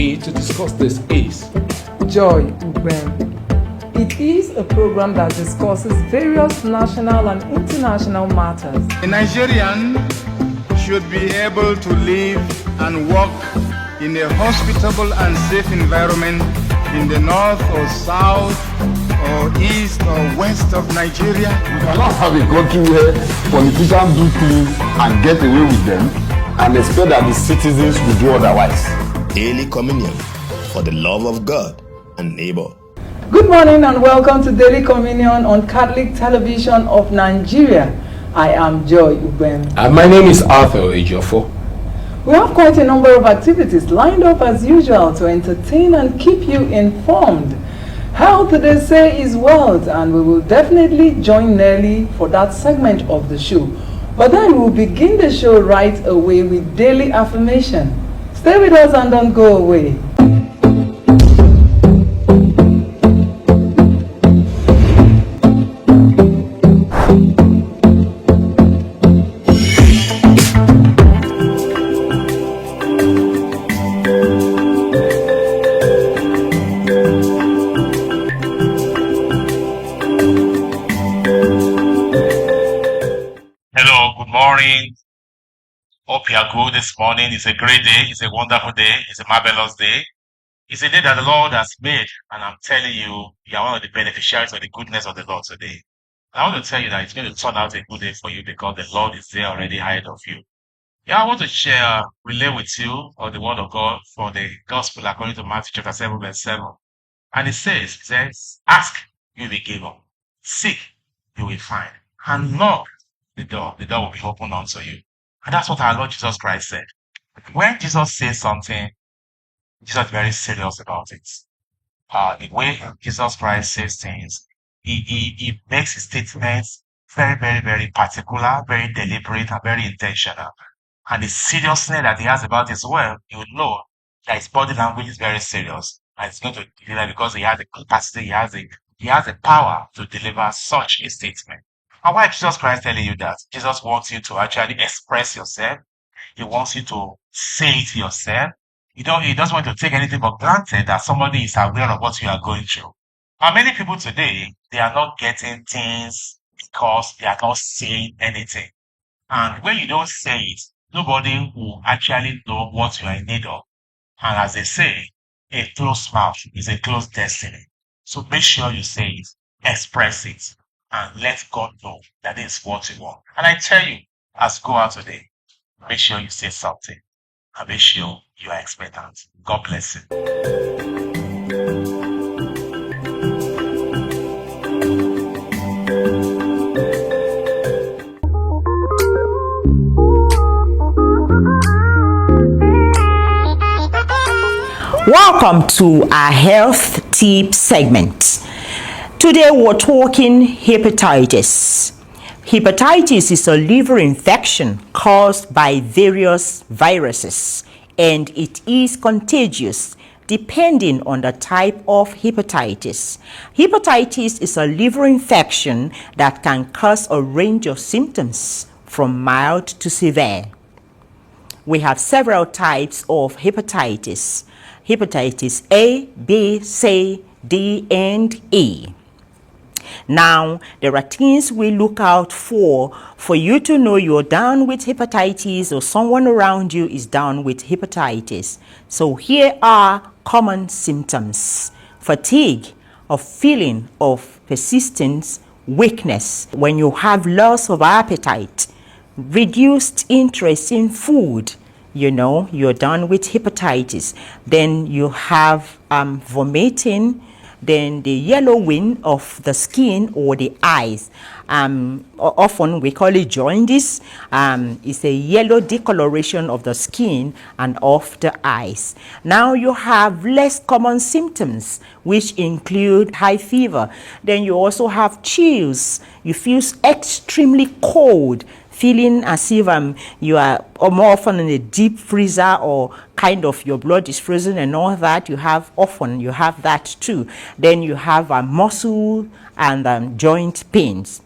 me to discuss this is Joy Ubem. It is a program that discusses various national and international matters. A Nigerian should be able to live and work in a hospitable and safe environment in the north or south or east or west of Nigeria. We cannot have a country where politicians do things and get away with them and expect that the citizens will do otherwise. Daily Communion for the love of God and neighbor. Good morning and welcome to Daily Communion on Catholic Television of Nigeria. I am Joy Ubem. and my name is Arthur Ejiofor. We have quite a number of activities lined up as usual to entertain and keep you informed. Health, they say, is wealth, and we will definitely join Nelly for that segment of the show. But then we'll begin the show right away with daily affirmation. Stay with us and don't go away. Hope you are good this morning. It's a great day. It's a wonderful day. It's a marvelous day. It's a day that the Lord has made, and I'm telling you, you are one of the beneficiaries of the goodness of the Lord today. And I want to tell you that it's going to turn out a good day for you because the Lord is there already ahead of you. Yeah, I want to relay with you on the word of God for the gospel according to Matthew chapter 7, verse 7. And it says, ask, you will be given. Seek, you will find. And knock, the door will be opened unto you. And that's what our Lord Jesus Christ said. When Jesus says something, Jesus is very serious about it. The way Jesus Christ says things, he makes his statements very, very, very particular, very deliberate, and very intentional. And the seriousness that he has about his word, you will know that his body language is very serious. And it's going to deliver because he has the capacity, he has the power to deliver such a statement. And why is Jesus Christ telling you that? Jesus wants you to actually express yourself. He wants you to say it yourself. He doesn't want to take anything for granted that somebody is aware of what you are going through. And many people today, they are not getting things because they are not saying anything. And when you don't say it, nobody will actually know what you are in need of. And as they say, a closed mouth is a closed destiny. So make sure you say it, express it, and let God know that is what you want. And I tell you, as you go out today, make sure you say something. And make sure you are expectant. God bless you. Welcome to our health tip segment. Today we're talking hepatitis. Hepatitis is a liver infection caused by various viruses, and it is contagious depending on the type of hepatitis. Hepatitis is a liver infection that can cause a range of symptoms from mild to severe. We have several types of hepatitis. Hepatitis A, B, C, D, and E. Now, there are things we look out for you to know you're down with hepatitis or someone around you is down with hepatitis. So here are common symptoms. Fatigue, a feeling of persistent weakness when you have loss of appetite, reduced interest in food, you're done with hepatitis. Then you have vomiting, then the yellowing of the skin or the eyes. Often we call it jaundice. It's a yellow discoloration of the skin and of the eyes. Now you have less common symptoms, which include high fever. Then you also have chills. You feel extremely cold, feeling as if you are more often in a deep freezer, or kind of your blood is frozen and all that. You have that too. Then you have muscle and joint pains.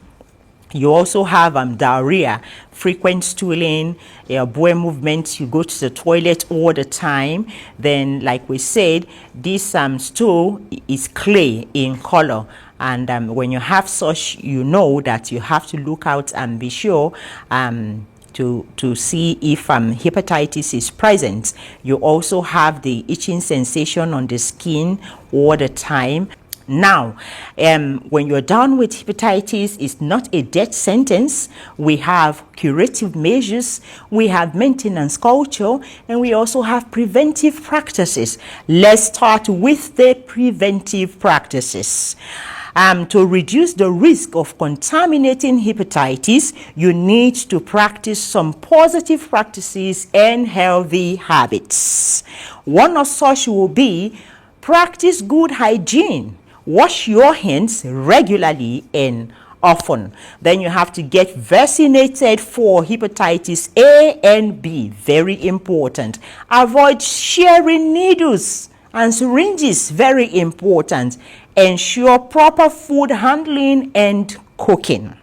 You also have diarrhea, frequent stooling, bowel movements, you go to the toilet all the time. Then, like we said, this stool is clay in color. And when you have such, you know that you have to look out and be sure to see if hepatitis is present. You also have the itching sensation on the skin all the time. Now, when you're done with hepatitis, it's not a death sentence. We have curative measures, we have maintenance culture, and we also have preventive practices. Let's start with the preventive practices. To reduce the risk of contaminating hepatitis, you need to practice some positive practices and healthy habits. One of such will be practice good hygiene. Wash your hands regularly and often. Then you have to get vaccinated for hepatitis A and B. Very important. Avoid sharing needles and syringes. Very important. Ensure proper food handling and cooking.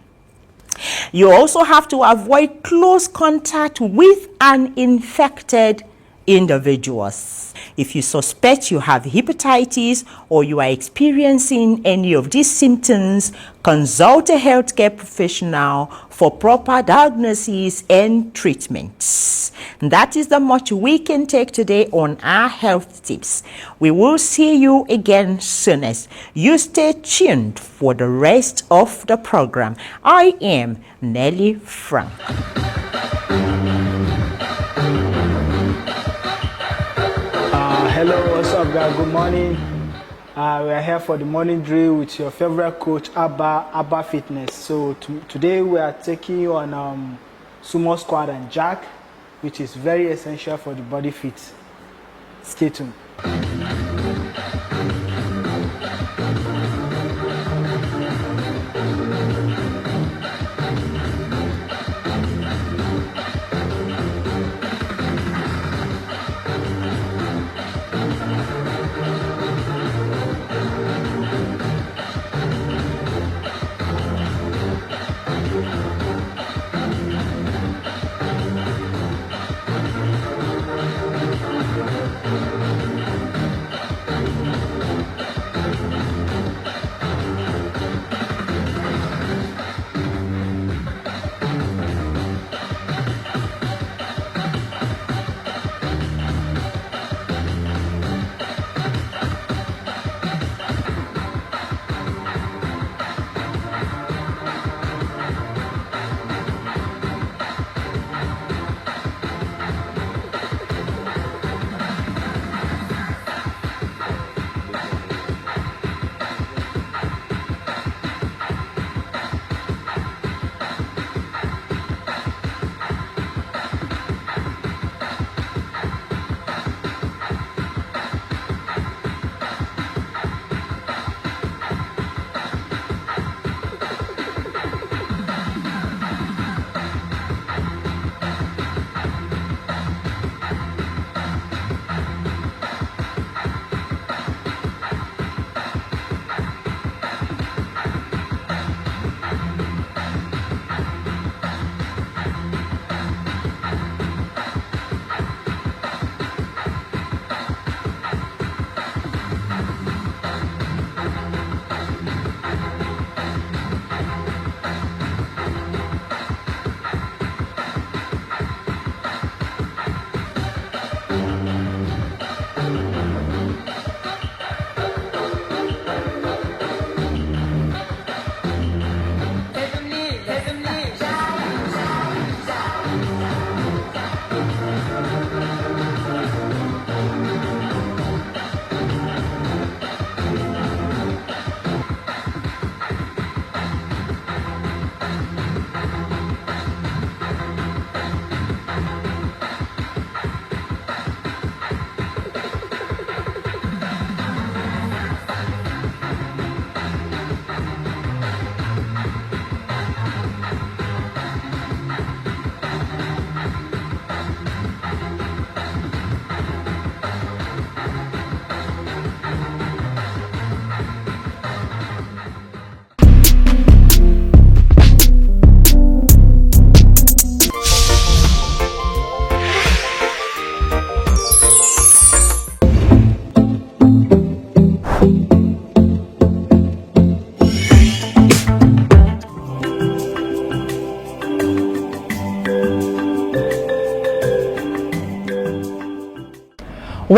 You also have to avoid close contact with an infected individuals. If you suspect you have hepatitis or you are experiencing any of these symptoms, consult a healthcare professional for proper diagnosis and treatments. That is the much we can take today on our health tips. We will see you again soonest. You stay tuned for the rest of the program. I am Nelly Frank. Hello, what's up guys? Good morning. We are here for the morning drill with your favorite coach Abba Fitness. So today we are taking you on sumo squat and jack, which is very essential for the body fit. Stay tuned.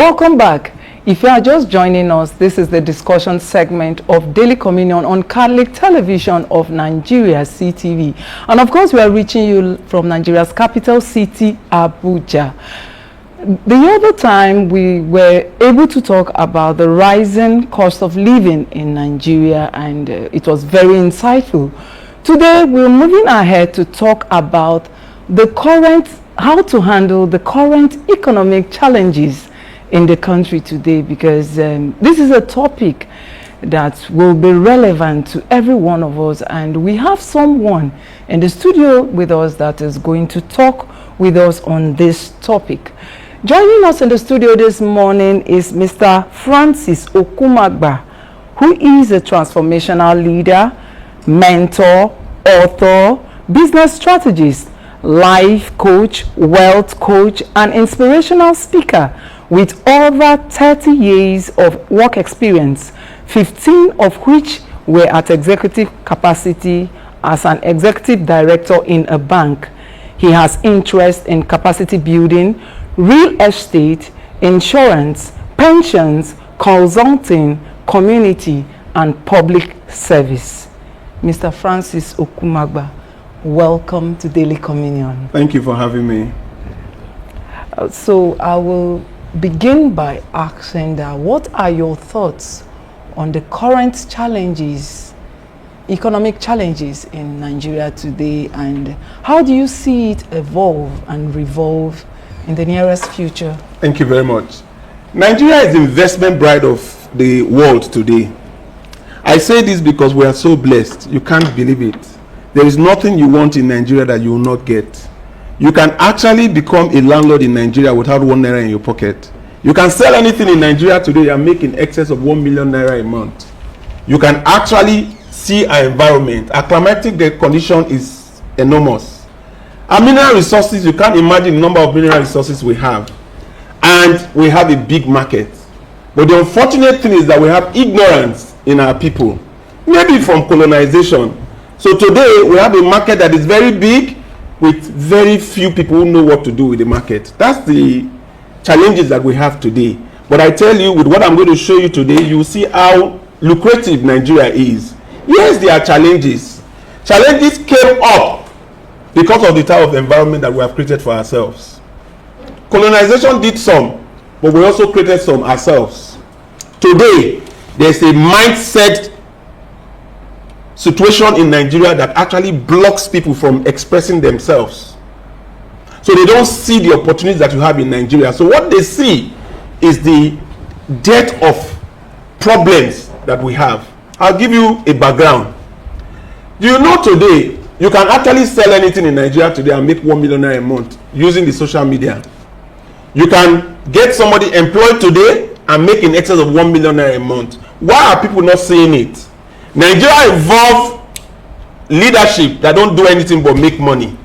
Welcome back. If you are just joining us, this is the discussion segment of Daily Communion on Catholic Television of Nigeria, CTV. And of course, we are reaching you from Nigeria's capital city, Abuja. The other time, we were able to talk about the rising cost of living in Nigeria, and it was very insightful. Today, we're moving ahead to talk about how to handle the current economic challenges in the country today, because this is a topic that will be relevant to every one of us, and we have someone in the studio with us that is going to talk with us on this topic. Joining us in the studio this morning is Mr. Francis Okumagba, who is a transformational leader, mentor, author, business strategist, life coach, wealth coach, and inspirational speaker with over 30 years of work experience, 15 of which were at executive capacity as an executive director in a bank. He has interest in capacity building, real estate, insurance, pensions, consulting, community, and public service. Mr. Francis Okumagba, welcome to Daily Communion. Thank you for having me. So I will begin by asking that what are your thoughts on the current challenges, economic challenges in Nigeria today, and how do you see it evolve and revolve in the nearest future? Thank you very much. Nigeria is the investment bride of the world today. I say this because we are so blessed. You can't believe it. There is nothing you want in Nigeria that you will not get. You can actually become a landlord in Nigeria without 1 naira in your pocket. You can sell anything in Nigeria today and make in excess of 1 million naira a month. You can actually see our environment. Our climatic condition is enormous. Our mineral resources, you can't imagine the number of mineral resources we have. And we have a big market. But the unfortunate thing is that we have ignorance in our people, maybe from colonization. So today we have a market that is very big with very few people who know what to do with the market. That's the challenges that we have today. But I tell you, with what I'm going to show you today, you will see how lucrative Nigeria is. Yes, there are challenges. Challenges came up because of the type of environment that we have created for ourselves. Colonization did some, but we also created some ourselves. Today, there's a mindset situation in Nigeria that actually blocks people from expressing themselves. So they don't see the opportunities that you have in Nigeria. So what they see is the depth of problems that we have. I'll give you a background. Do you know today, you can actually sell anything in Nigeria today and make 1 million naira a month using the social media. You can get somebody employed today and make in excess of 1 million naira a month. Why are people not seeing it? Nigeria evolved leadership that don't do anything but make money.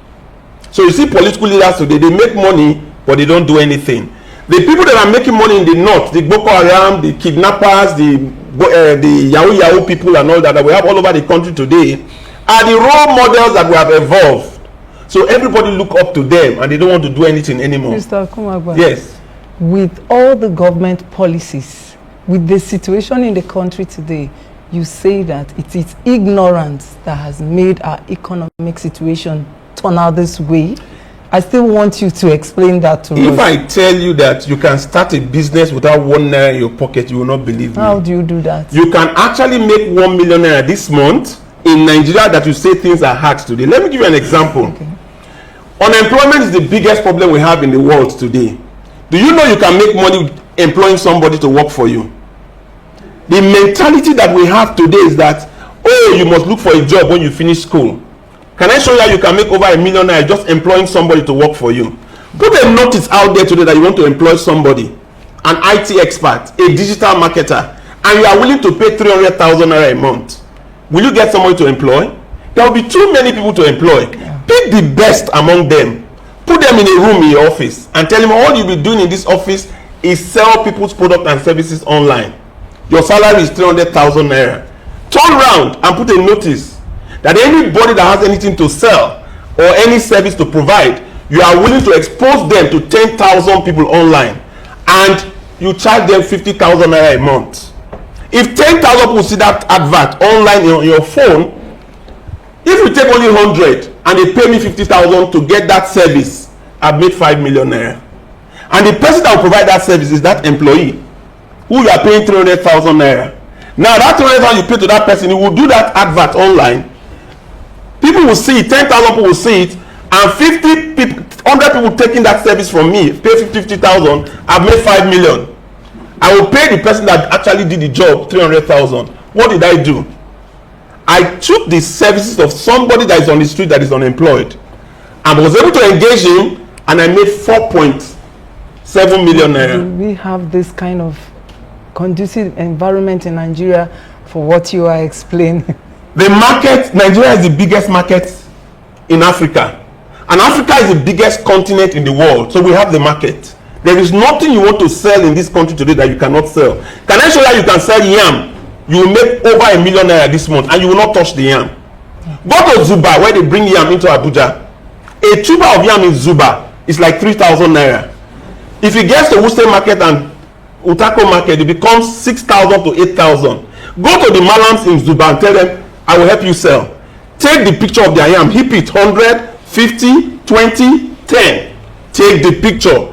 So you see political leaders today, they make money but they don't do anything. The people that are making money in the north, the Boko Haram, the kidnappers, the Yahoo people and all that we have all over the country today, are the role models that we have evolved. So everybody look up to them and they don't want to do anything anymore. Mr. Okumagba, yes. With all the government policies, with the situation in the country today, you say that it is ignorance that has made our economic situation turn out this way. I still want you to explain that to us. If I tell you that you can start a business without 1 naira in your pocket, you will not believe me. How do you do that? You can actually make 1 million naira this month in Nigeria that you say things are hard today. Let me give you an example. Okay. Unemployment is the biggest problem we have in the world today. Do you know you can make money employing somebody to work for you? The mentality that we have today is that, oh, you must look for a job when you finish school. Can I show you how you can make over 1 million naira just employing somebody to work for you? Put a notice out there today that you want to employ somebody, an IT expert, a digital marketer, and you are willing to pay 300,000 naira a month. Will you get somebody to employ? There will be too many people to employ. Pick the best among them. Put them in a room in your office and tell them all you'll be doing in this office is sell people's products and services online. Your salary is 300,000 naira. Turn around and put a notice that anybody that has anything to sell or any service to provide, you are willing to expose them to 10,000 people online, and you charge them 50,000 naira a month. If 10,000 people see that advert online on your phone, if you take only 100 and they pay me 50,000 to get that service, I've made 5 million naira. And the person that will provide that service is that employee who you are paying 300,000 naira. Now that 300,000 you pay to that person, he will do that advert online. People will see it, 10,000 people will see it, and 50 people, 100 people taking that service from me, pay 50,000, I've made 5 million. I will pay the person that actually did the job 300,000. What did I do? I took the services of somebody that is on the street that is unemployed and was able to engage him, and I made 4.7 million naira. Do we have this kind of conducive environment in Nigeria for what you are explaining? The market, Nigeria is the biggest market in Africa, and Africa is the biggest continent in the world, so we have the market. There is nothing you want to sell in this country today that you cannot sell. Can I show you can sell yam? You will make over 1 million naira this month, and you will not touch the yam. Go to Zuba, where they bring yam into Abuja. A tuber of yam in Zuba is like 3,000 naira. If it gets to Worcester market and Utako market, it becomes 6,000 to 8,000. Go to the Malams in Zuba and tell them, I will help you sell. Take the picture of their yam, heap it 100, 50, 20, 10. Take the picture.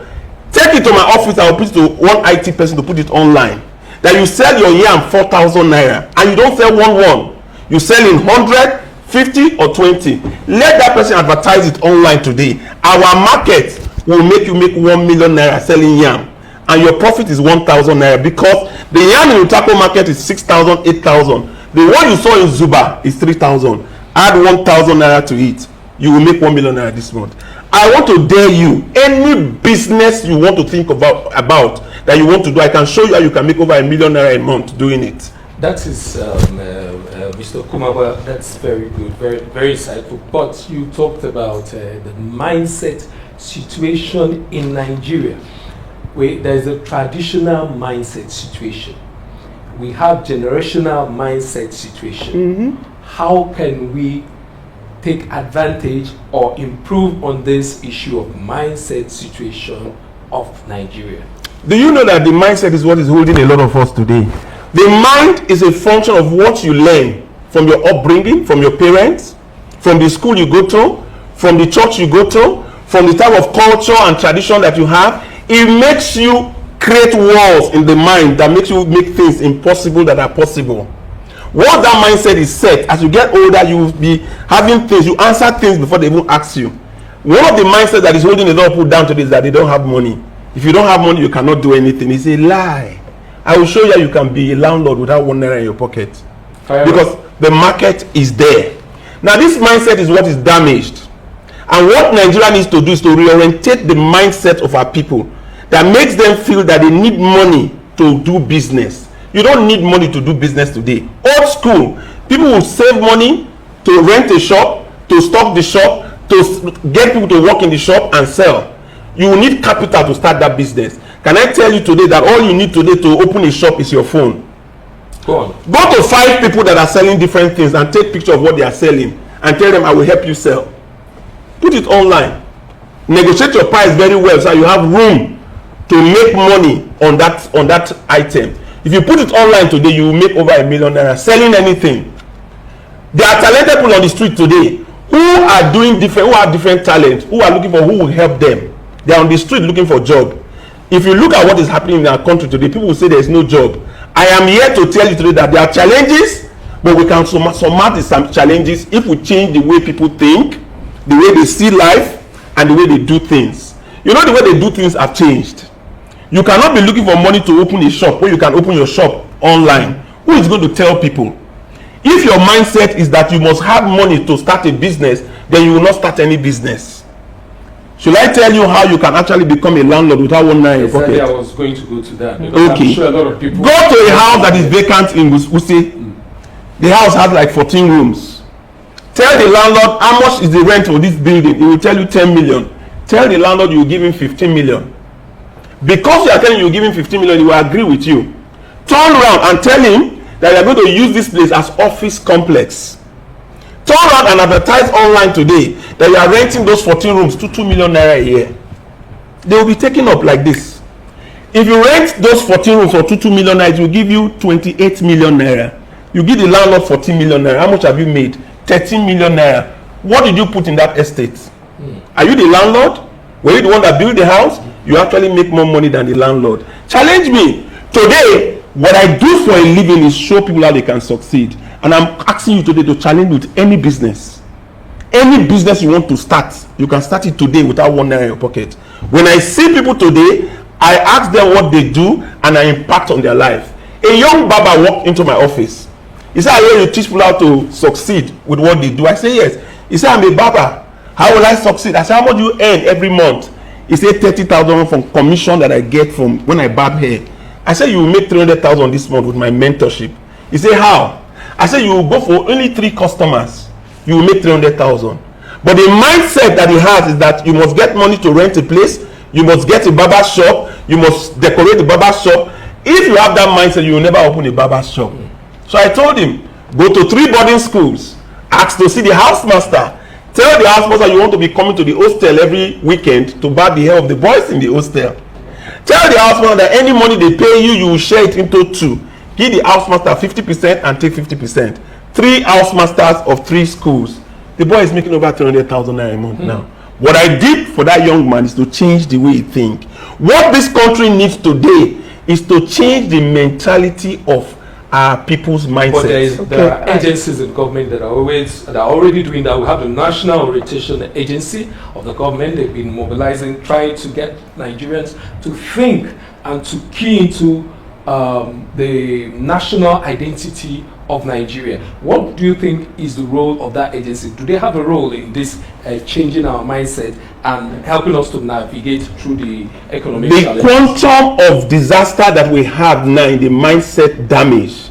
Take it to my office. I will put it to one IT person to put it online. That you sell your yam 4,000 naira, and you don't sell one. You sell in 100, 50 or 20. Let that person advertise it online today. Our market will make you make 1 million naira selling yam, and your profit is 1,000 naira, because the yam in Utako market is 6,000, 8,000. The one you saw in Zuba is 3,000. Add 1,000 naira to it, you will make 1 million naira this month. I want to dare you, any business you want to think about that you want to do, I can show you how you can make over 1 million naira a month doing it. That is, Mr. Okumagba, that's very good, very, very insightful. But you talked about the mindset situation in Nigeria, where there's a traditional mindset situation. We have generational mindset situation. Mm-hmm. How can we take advantage or improve on this issue of mindset situation of Nigeria? Do you know that the mindset is what is holding a lot of us today? The mind is a function of what you learn from your upbringing, from your parents, from the school you go to, from the church you go to, from the type of culture and tradition that you have. It makes you create walls in the mind that makes you make things impossible that are possible. Once that mindset is set, as you get older, you will be having things, you answer things before they even ask you. One of the mindsets that is holding a lot of people down today is that they don't have money. If you don't have money, you cannot do anything. It's a lie. I will show you how you can be a landlord without 1 naira in your pocket. Because the market is there. Now this mindset is what is damaged. And what Nigeria needs to do is to reorientate the mindset of our people that makes them feel that they need money to do business. You don't need money to do business today. Old school, people will save money to rent a shop, to stock the shop, to get people to work in the shop and sell. You will need capital to start that business. Can I tell you today that all you need today to open a shop is your phone? Go on. Go to 5 people that are selling different things and take picture of what they are selling and tell them, I will help you sell. Put it online. Negotiate your price very well so you have room to make money on that item. If you put it online today, you will make over 1 million naira selling anything. There are talented people on the street today who are doing different, who have different talent, who are looking for who will help them. They are on the street looking for a job. If you look at what is happening in our country today, people will say there is no job. I am here to tell you today that there are challenges, but we can surmount some challenges if we change the way people think, the way they see life, and the way they do things. You know, the way they do things have changed. You cannot be looking for money to open a shop where you can open your shop online. Who is going to tell people? If your mindset is that you must have money to start a business, then you will not start any business. Should I tell you how you can actually become a landlord without 1 naira in your pocket? I was going to go to that. Okay. I'm sure a lot of people go to a house that is vacant in Wuse. The house has like 14 rooms. Tell the landlord how much is the rent for this building. He will tell you 10 million. Tell the landlord you will give him 15 million. Because you are telling you give him 15 million, he will agree with you. Turn around and tell him that you are going to use this place as office complex. Turn around and advertise online today that you are renting those 14 rooms to 2 million naira a year. They will be taken up like this. If you rent those 14 rooms for 2 million naira, it will give you 28 million naira. You give the landlord 14 million naira. How much have you made? 13 million naira. What did you put in that estate? Are you the landlord? Were you the one that built the house? You actually make more money than the landlord. Challenge me. Today, what I do for a living is show people how they can succeed. And I'm asking you today to challenge me with any business. Any business you want to start, you can start it today without 1 naira in your pocket. When I see people today, I ask them what they do and I impact on their life. A young barber walked into my office. He said, I hear you teach people how to succeed with what they do. I say, yes. He said, I'm a barber. How will I succeed? I said, how much do you earn every month? He said, 30,000 from commission that I get from when I barb hair. I said, you will make 300,000 this month with my mentorship. He said, how? I said, you will go for only 3 customers. You will make 300,000. But the mindset that he has is that you must get money to rent a place. You must get a barber shop. You must decorate the barber shop. If you have that mindset, you will never open a barber shop. So I told him, go to 3 boarding schools. Ask to see the housemaster. Tell the housemaster you want to be coming to the hostel every weekend to barb the hair of the boys in the hostel. Tell the housemaster that any money they pay you, you will share it into 2. Give the housemaster 50% and take 50%. 3 housemasters of 3 schools. The boy is making over 300,000 naira a month now. What I did for that young man is to change the way he thinks. What this country needs today is to change the mentality of our people's mindset. But there are agencies in government that are already doing that. We have the National Orientation Agency of the government. They've been mobilizing, trying to get Nigerians to think and to key into the national identity of Nigeria. What do you think is the role of that agency? Do they have a role in this changing our mindset and helping us to navigate through the economic challenges? The quantum of disaster that we have now in the mindset damage,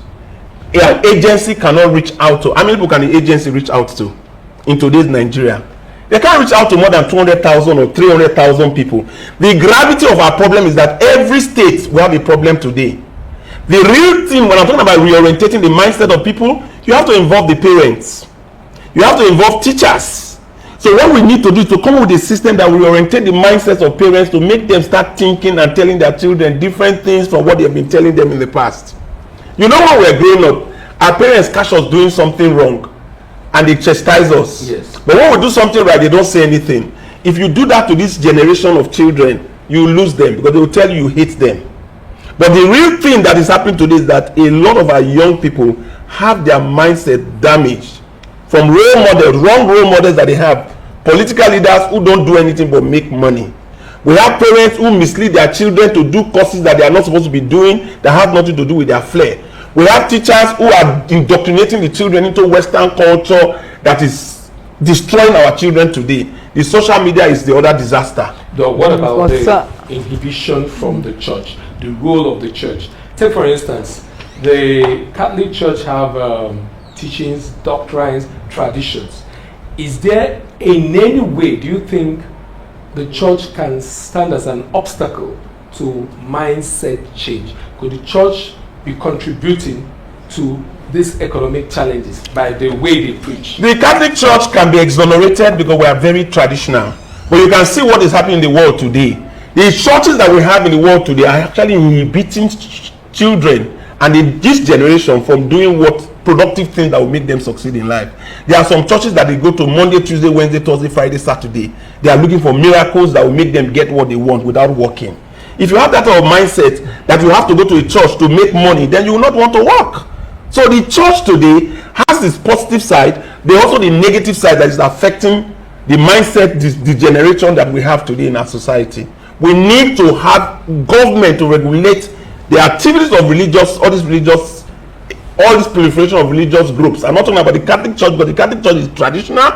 an agency cannot reach out to. How many people can the agency reach out to in today's Nigeria? They can't reach out to more than 200,000 or 300,000 people. The gravity of our problem is that every state will have a problem today. The real thing, when I'm talking about reorientating the mindset of people, you have to involve the parents. You have to involve teachers. So what we need to do is to come up with a system that will reorientate the mindsets of parents to make them start thinking and telling their children different things from what they've been telling them in the past. You know, when we're growing up, our parents catch us doing something wrong and they chastise us. Yes. But when we do something right, they don't say anything. If you do that to this generation of children, you lose them because they will tell you hate them. But the real thing that is happening today is that a lot of our young people have their mindset damaged from role models, wrong role models that they have. Political leaders who don't do anything but make money. We have parents who mislead their children to do courses that they are not supposed to be doing that have nothing to do with their flair. We have teachers who are indoctrinating the children into Western culture that is destroying our children today. The social media is the other disaster. What about the inhibition from the church, the role of the church? Take for instance, the Catholic Church have teachings, doctrines, traditions. Is there in any way, do you think, the church can stand as an obstacle to mindset change? Could the church be contributing to these economic challenges by the way they preach? The Catholic Church can be exonerated because we are very traditional. But you can see what is happening in the world today. The churches that we have in the world today are actually inhibiting children and in this generation from doing what productive things that will make them succeed in life. There are some churches that they go to Monday, Tuesday, Wednesday, Thursday, Friday, Saturday. They are looking for miracles that will make them get what they want without working. If you have that type of mindset that you have to go to a church to make money, then you will not want to work. So the church today has this positive side, but also the negative side that is affecting the mindset, the generation that we have today in our society. We need to have government to regulate the activities of all this proliferation of religious groups. I'm not talking about the Catholic Church, but the Catholic Church is traditional,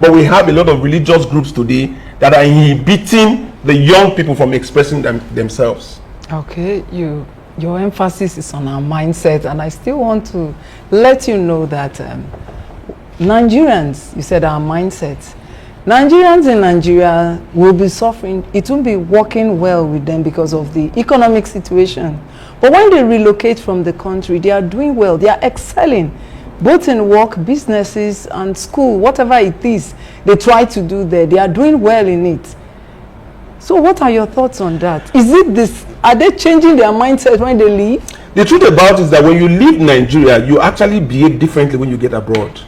but we have a lot of religious groups today that are inhibiting the young people from expressing themselves. Okay, your emphasis is on our mindset, and I still want to let you know that Nigerians, you said our mindset, Nigerians in Nigeria will be suffering. It won't be working well with them because of the economic situation. But when they relocate from the country, they are doing well. They are excelling, both in work, businesses, and school, whatever it is they try to do there. They are doing well in it. So what are your thoughts on that? Is it this? Are they changing their mindset when they leave? The truth about it is that when you leave Nigeria, you actually behave differently when you get abroad.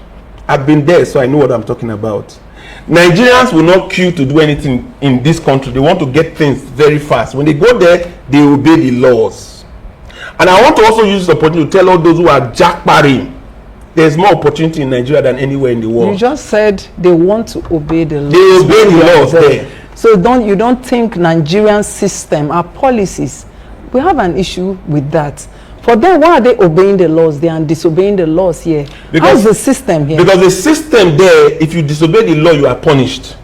I've been there, so I know what I'm talking about. Nigerians will not queue to do anything in this country. They want to get things very fast. When they go there, they obey the laws. And I want to also use this opportunity to tell all those who are jackparring, there's more opportunity in Nigeria than anywhere in the world. You just said they want to obey the laws. They obey the laws there. So you don't think Nigerian system, our policies, we have an issue with that. For them, why are they obeying the laws there and disobeying the laws here? How's the system here? Because the system there, if you disobey the law, you are punished.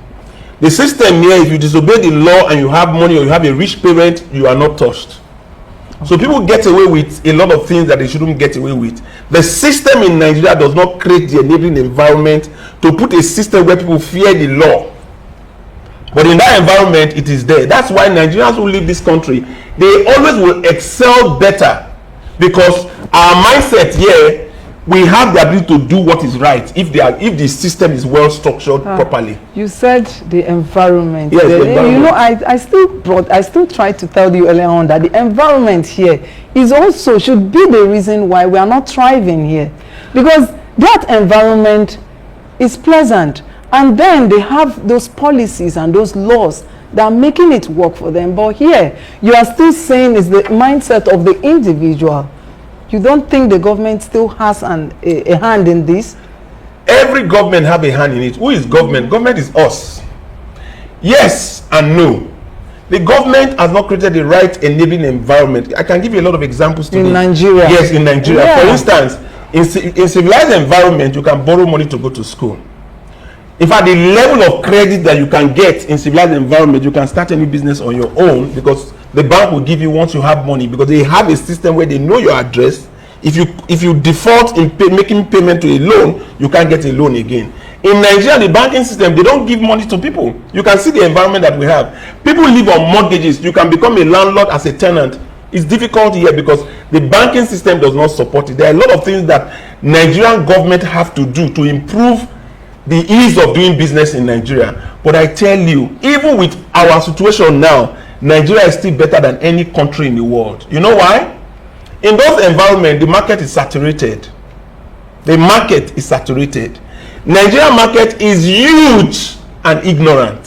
The system here, if you disobey the law and you have money or you have a rich parent, you are not touched. Okay. So people get away with a lot of things that they shouldn't get away with. The system in Nigeria does not create the enabling environment to put a system where people fear the law. But in that environment, it is there. That's why Nigerians who leave this country, they always will excel better. Because our mindset here, we have the ability to do what is right if the system is well structured properly. You said the environment. Yes, the environment. You know, I still tried to tell you earlier on that the environment here should be the reason why we are not thriving here, because that environment is pleasant, and then they have those policies and those laws that are making it work for them. But here, you are still saying it's the mindset of the individual. You don't think the government still has a hand in this? Every government have a hand in it. Who is government? Government is us. Yes and no. The government has not created the right enabling environment. I can give you a lot of examples today. In Nigeria? Yes, in Nigeria. Yeah. For instance, in civilized environment, you can borrow money to go to school. In fact, the level of credit that you can get in civilized environment, you can start any business on your own, because the bank will give you once you have money, because they have a system where they know your address. If you default in making payment to a loan, you can't get a loan again. In Nigeria, the banking system, they don't give money to people. You can see the environment that we have. People live on mortgages. You can become a landlord as a tenant. It's difficult here because the banking system does not support it. There are a lot of things that Nigerian government have to do to improve the ease of doing business in Nigeria. But I tell you, even with our situation now, Nigeria is still better than any country in the world. You know why? In those environments, the market is saturated. The market is saturated. Nigerian market is huge and ignorant.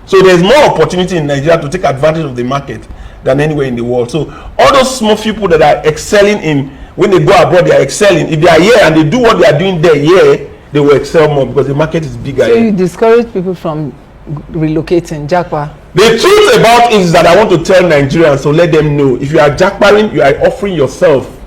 So there's more opportunity in Nigeria to take advantage of the market than anywhere in the world. So all those small people that are excelling in, when they go abroad, they are excelling. If they are here and they do what they are doing there, they will excel more because the market is bigger. So you discourage people from relocating, Jackpa? The truth about it is that I want to tell Nigerians, so let them know, if you are jackparing, you are offering yourself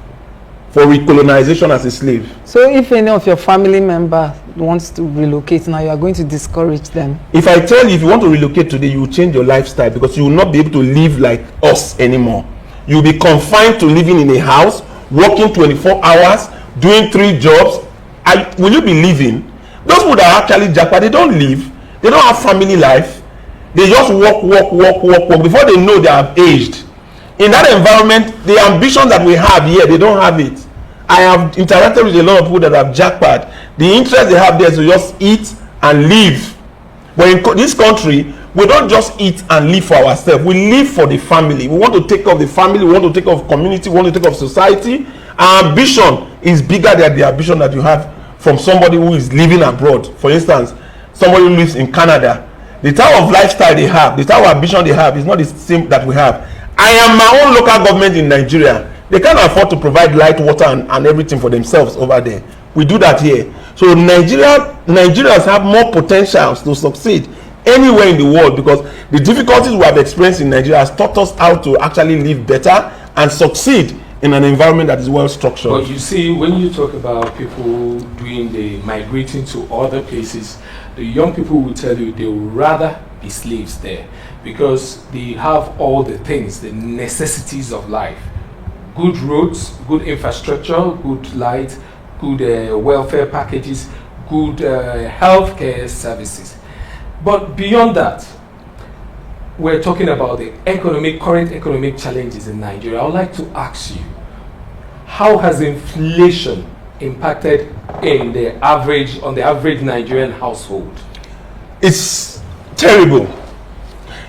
for recolonization as a slave. So if any of your family member wants to relocate now, you are going to discourage them? If I tell you, if you want to relocate today, you will change your lifestyle because you will not be able to live like us anymore. You will be confined to living in a house, working 24 hours, doing 3 jobs. Will you be living? Those people that are actually jackpot, they don't live. They don't have family life. They just work. Before they know, they have aged. In that environment, the ambition that we have here, they don't have it. I have interacted with a lot of people that have jackpot. The interest they have there is to just eat and live. But in this country, we don't just eat and live for ourselves. We live for the family. We want to take care of the family. We want to take care of community. We want to take care of society. Our ambition is bigger than the ambition that you have from somebody who is living abroad. For instance, somebody who lives in Canada. The type of lifestyle they have, the type of ambition they have is not the same that we have. I am my own local government in Nigeria. They can't afford to provide light, water, and everything for themselves over there. We do that here. So Nigerians have more potentials to succeed anywhere in the world because the difficulties we have experienced in Nigeria has taught us how to actually live better and succeed in an environment that is well structured. But you see, when you talk about people doing the migrating to other places, the young people will tell you they would rather be slaves there because they have all the things, the necessities of life. Good roads, good infrastructure, good light, good welfare packages, good healthcare services. But beyond that, we're talking about the current economic challenges in Nigeria. I would like to ask you, how has inflation impacted on the average Nigerian household? It's terrible.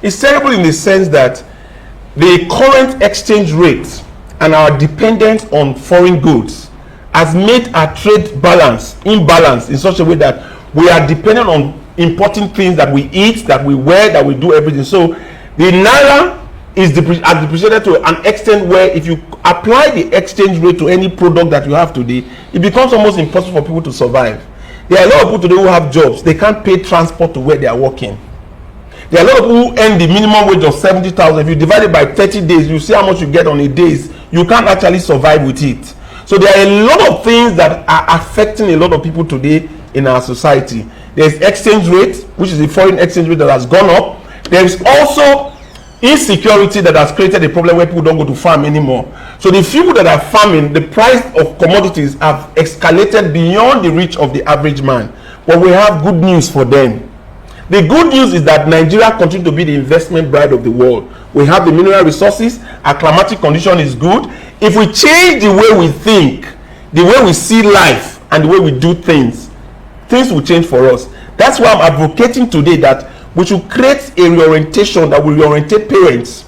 It's terrible in the sense that the current exchange rate and our dependence on foreign goods has made our trade balance imbalanced in such a way that we are dependent on importing things that we eat, that we wear, that we do everything. So the naira is has depreciated to an extent where if you apply the exchange rate to any product that you have today, it becomes almost impossible for people to survive. There are a lot of people today who have jobs, they can't pay transport to where they are working. There are a lot of people who earn the minimum wage of 70,000. If you divide it by 30 days, you see how much you get on a days. You can't actually survive with it. So there are a lot of things that are affecting a lot of people today in our society. There's exchange rate, which is the foreign exchange rate that has gone up. There's also insecurity that has created a problem where people don't go to farm anymore. So the people that are farming, the price of commodities have escalated beyond the reach of the average man. But we have good news for them. The good news is that Nigeria continues to be the investment bride of the world. We have the mineral resources, our climatic condition is good. If we change the way we think, the way we see life, and the way we do things, things will change for us. That's why I'm advocating today that we should create a reorientation that will reorientate parents,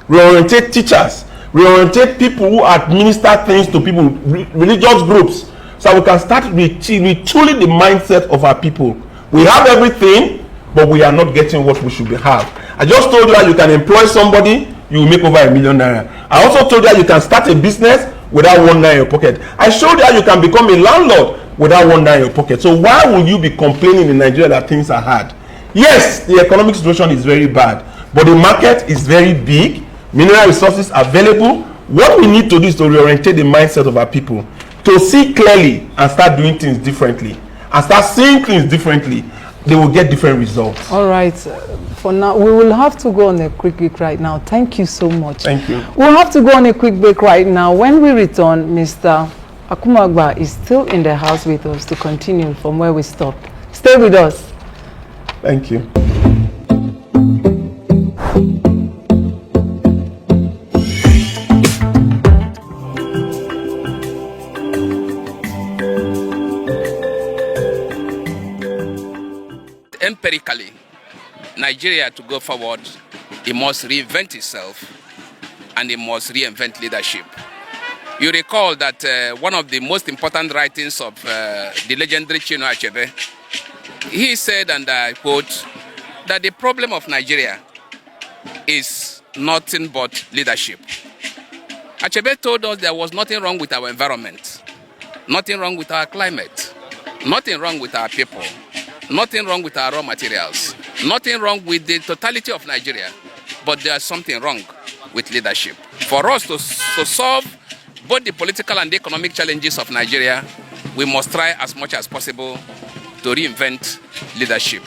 reorientate teachers, reorientate people who administer things to people, religious groups, so we can start retooling the mindset of our people. We have everything, but we are not getting what we should have. I just told you that you can employ somebody, you will make over ₦1 million. I also told you that you can start a business without ₦1 in your pocket. I showed you that you can become a landlord without ₦1 in your pocket. So why will you be complaining in Nigeria that things are hard? Yes, the economic situation is very bad, but the market is very big. Mineral resources are available. What we need to do is to reorientate the mindset of our people, to see clearly and start doing things differently, and start seeing things differently. They will get different results. All right. For now, we will have to go on a quick break right now. Thank you so much. Thank you. We'll have to go on a quick break right now. When we return, Mr. Okumagba is still in the house with us to continue from where we stopped. Stay with us. Thank you. Empirically, Nigeria to go forward, it must reinvent itself and it must reinvent leadership. You recall that one of the most important writings of the legendary Chinua Achebe, he said, and I quote, that the problem of Nigeria is nothing but leadership. Achebe told us there was nothing wrong with our environment, nothing wrong with our climate, nothing wrong with our people, nothing wrong with our raw materials, nothing wrong with the totality of Nigeria, but there's something wrong with leadership. For us to solve both the political and the economic challenges of Nigeria, we must try as much as possible to reinvent leadership.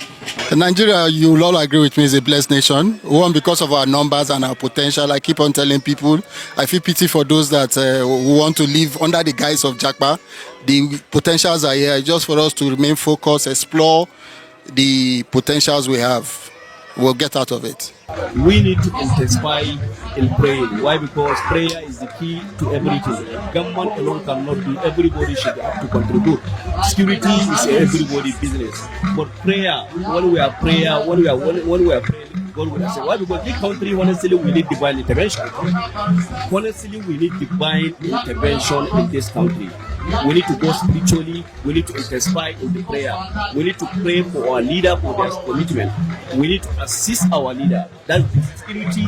Nigeria, you will all agree with me, is a blessed nation. One, because of our numbers and our potential. I keep on telling people, I feel pity for those that who want to live under the guise of Japa. The potentials are here, just for us to remain focused, explore the potentials we have. We'll get out of it. We need to intensify in praying. Why? Because prayer is the key to everything. Government alone cannot do. Everybody should have to contribute. Security is everybody's business. But prayer, when we are praying, God will say, why? Because this country, honestly, we need divine intervention. Honestly, we need divine intervention in this country. We need to go spiritually. We need to intensify in the prayer. We need to pray for our leader for their commitment. We need to assist our leader. That security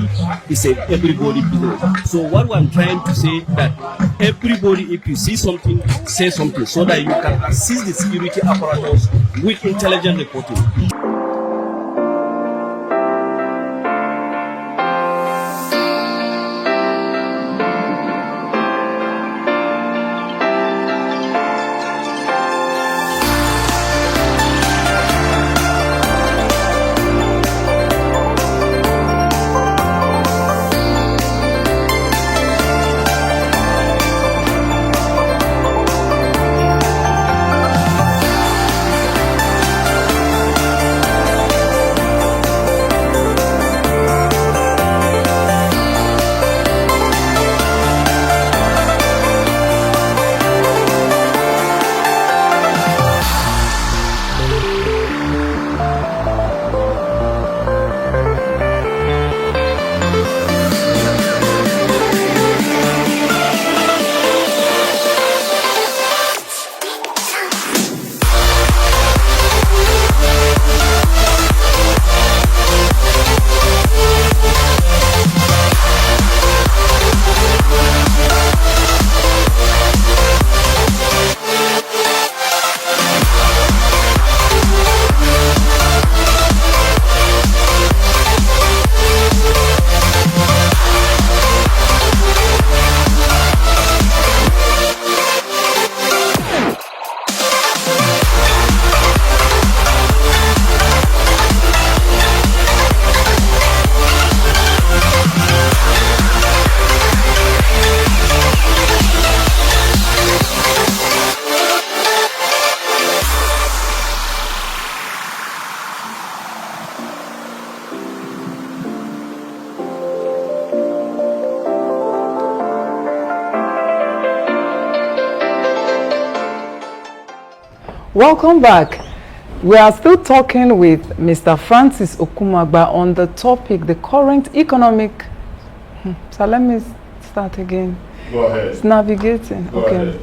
is everybody business. So what I'm trying to say that everybody, if you see something, say something so that you can assist the security apparatus with intelligent reporting. Welcome back. We are still talking with Mr. Francis Okumagba on the topic, the current economic. So let me start again. Go ahead. It's navigating. Go okay. ahead.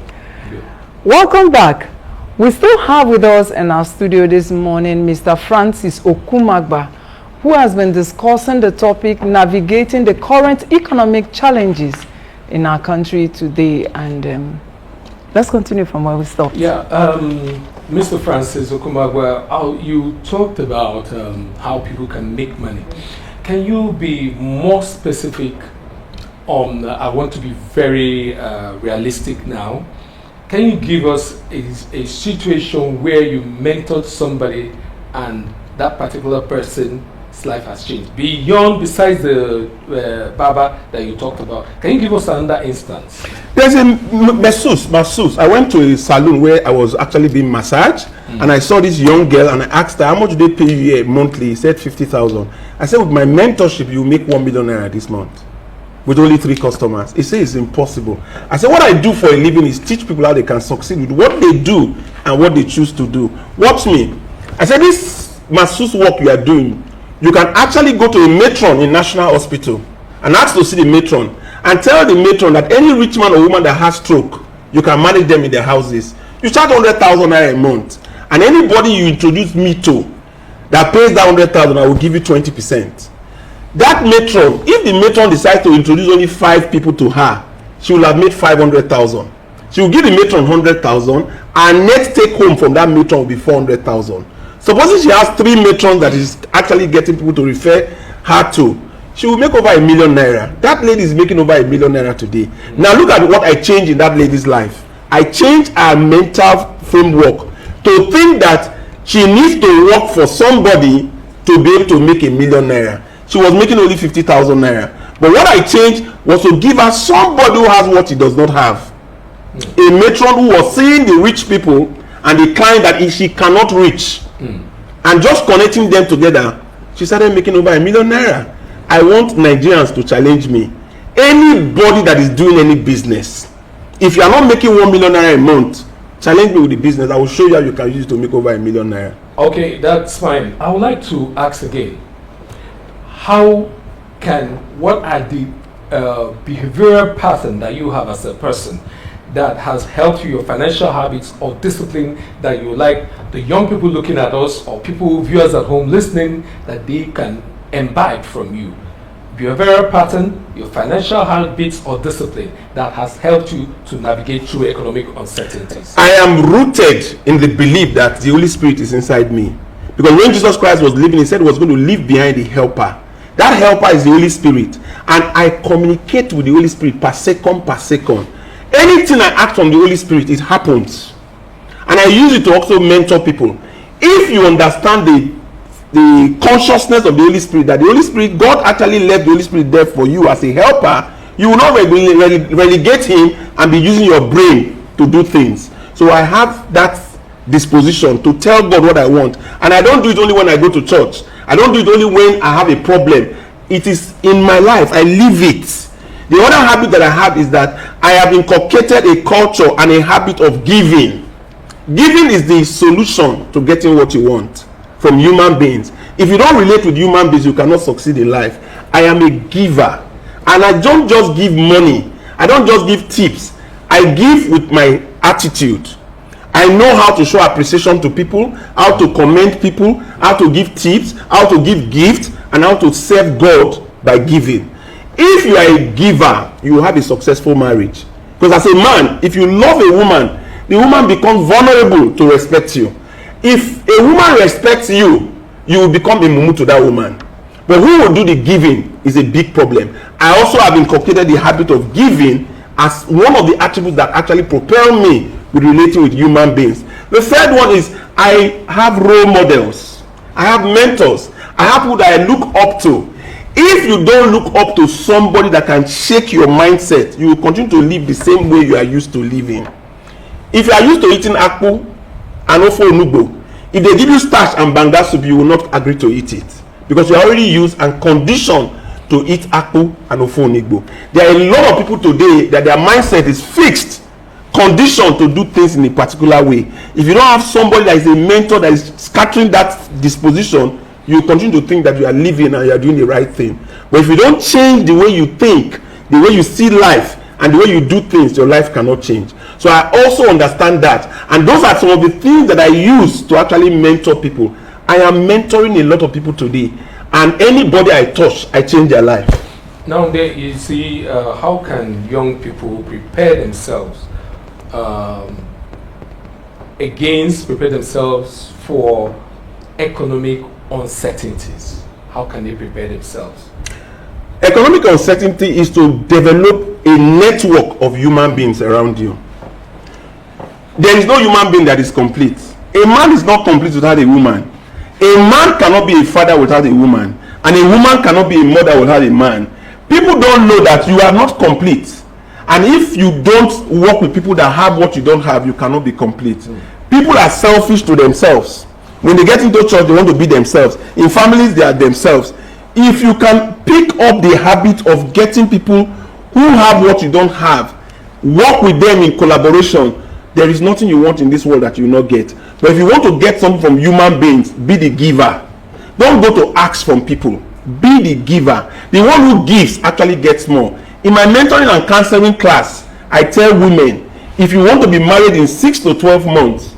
Welcome back. We still have with us in our studio this morning Mr. Francis Okumagba, who has been discussing the topic, navigating the current economic challenges in our country today. And let's continue from where we stopped. Yeah, Mr. Francis Okumagba, you talked about how people can make money. Can you be more specific on, I want to be very realistic now. Can you give us a situation where you mentored somebody and that particular person's life has changed? Besides the Baba that you talked about, can you give us another instance? There's a masseuse. I went to a salon where I was actually being massaged, and I saw this young girl, and I asked her, how much do they pay you monthly? He said 50,000. I said, with my mentorship, you make 1 million naira this month with only 3 customers. He said it's impossible. I said, what I do for a living is teach people how they can succeed with what they do and what they choose to do. Watch me. I said, this masseuse work you are doing, you can actually go to a matron in National Hospital and ask to see the matron and tell the matron that any rich man or woman that has stroke, you can manage them in their houses. You charge 100,000 naira a month, and anybody you introduce me to that pays that 100,000, I will give you 20%. That matron, if the matron decides to introduce only 5 people to her, she will have made 500,000. She will give the matron 100,000, and net take home from that matron will be 400,000. Supposing she has 3 matrons that is actually getting people to refer her to, she will make over 1 million naira. That lady is making over 1 million naira today. Now look at what I changed in that lady's life. I changed her mental framework to think that she needs to work for somebody to be able to make 1 million naira. She was making only 50,000 naira. But what I changed was to give her somebody who has what she does not have. A matron who was seeing the rich people and the client that she cannot reach. And just connecting them together, she started making over 1 million naira. I want Nigerians to challenge me. Anybody that is doing any business, if you are not making 1 million naira a month, challenge me with the business. I will show you how you can use it to make over 1 million naira. Okay, that's fine. I would like to ask again, what are the behavioral pattern that you have as a person that has helped you, your financial habits or discipline that you like the young people looking at us or people, viewers at home listening, that they can imbibe from you? Behavioral pattern, your financial habits or discipline that has helped you to navigate through economic uncertainties. I am rooted in the belief that the Holy Spirit is inside me. Because when Jesus Christ was living, he said he was going to leave behind the helper. That helper is the Holy Spirit. And I communicate with the Holy Spirit per second. Anything I ask from the Holy Spirit, it happens. And I use it to also mentor people. If you understand the consciousness of the Holy Spirit, that the Holy Spirit, God actually left the Holy Spirit there for you as a helper, you will not relegate him and be using your brain to do things. So I have that disposition to tell God what I want. And I don't do it only when I go to church. I don't do it only when I have a problem. It is in my life. I live it. The other habit that I have is that I have inculcated a culture and a habit of giving. Giving is the solution to getting what you want from human beings. If you don't relate with human beings, you cannot succeed in life. I am a giver. And I don't just give money. I don't just give tips. I give with my attitude. I know how to show appreciation to people, how to commend people, how to give tips, how to give gifts, and how to serve God by giving. If you are a giver, you will have a successful marriage. Because as a man, if you love a woman, the woman becomes vulnerable to respect you. If a woman respects you, you will become a mumu to that woman. But who will do the giving is a big problem. I also have inculcated the habit of giving as one of the attributes that actually propel me with relating with human beings. The third one is I have role models. I have mentors. I have people that I look up to. If you don't look up to somebody that can shake your mindset, you will continue to live the same way you are used to living. If you are used to eating akpu and ofo onugbo, if they give you starch and banga soup, you will not agree to eat it. Because you are already used and conditioned to eat akpu and ofo onugbo. There are a lot of people today that their mindset is fixed conditioned to do things in a particular way. If you don't have somebody that is a mentor that is scattering that disposition, you continue to think that you are living and you are doing the right thing. But if you don't change the way you think, the way you see life, and the way you do things, your life cannot change. So I also understand that. And those are some of the things that I use to actually mentor people. I am mentoring a lot of people today. And anybody I touch, I change their life. Now there you see, how can young people prepare themselves prepare themselves for economic uncertainties? How can they prepare themselves? Economic uncertainty is to develop a network of human beings around you. There is no human being that is complete. A man is not complete without a woman. A man cannot be a father without a woman, and a woman cannot be a mother without a man. People don't know that you are not complete, and if you don't work with people that have what you don't have, you cannot be complete. People are selfish to themselves. When they get into church, they want to be themselves. In families, they are themselves. If you can pick up the habit of getting people who have what you don't have, work with them in collaboration, there is nothing you want in this world that you will not get. But if you want to get something from human beings, be the giver. Don't go to ask from people. Be the giver. The one who gives actually gets more. In my mentoring and counseling class, I tell women, if you want to be married in 6 to 12 months,